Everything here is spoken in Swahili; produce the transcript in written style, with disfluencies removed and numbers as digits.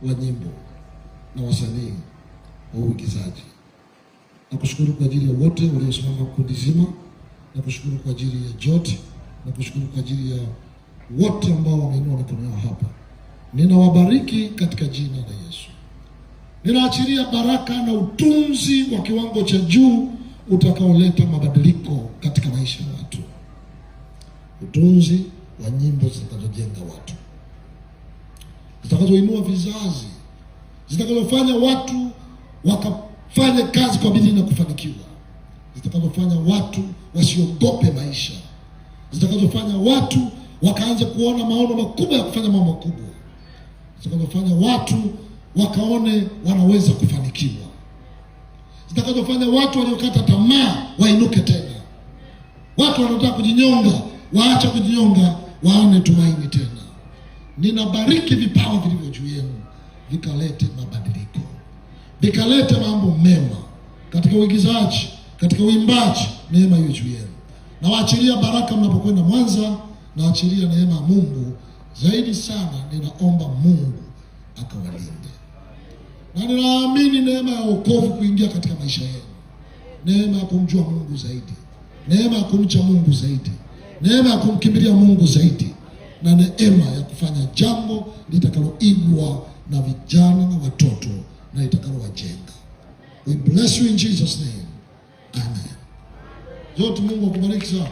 wa nyimbo na wasanii wa uigizaji. Nakushukuru kwa ajili ya wote waliosimama kundi zima. Nakushukuru kwa ajili ya Jot. Nakushukuru kwa ajili ya wote ambao wameinua mikono yao hapa. Ninawabariki katika jina la Yesu. Ninaachilia baraka na utunzi wa kiwango cha juu utakaoleta mabadiliko katika maisha ya watu. Utunzi wa nyimbo zitakazojenga watu, zitakazoinua vizazi, zitakazofanya watu wakafanye kazi kwa bidii na kufanikiwa, zitakazofanya watu wasiogope maisha, zitakazofanya watu wakaanze kuona maono makubwa ya kufanya mambo makubwa, zitakazofanya watu wakaone wanaweza kufanikiwa, zitakazofanya watu waliokata tamaa wainuke tena, watu wanaotaka kujinyonga waache kujinyonga, waone tumaini tena. Ninabariki vipawa vilivyo juu yenu vikalete mabadiliko, vikalete mambo mema katika uigizaji, katika uimbaji. Neema iwe juu yenu. Nawaachilia baraka mnapokwenda Mwanza, nawaachilia neema ya Mungu zaidi sana. Ninaomba Mungu akawalinde, na ninaamini neema ya wokovu kuingia katika maisha yenu, neema ya kumjua Mungu zaidi, neema ya kumcha Mungu zaidi, neema ya kumkimbilia Mungu zaidi, na neema ya kufanya jambo litakaloigwa na vijana na watoto na litakalowajenga. We bless you in Jesus name. Amen. Zote Mungu akubariki sana.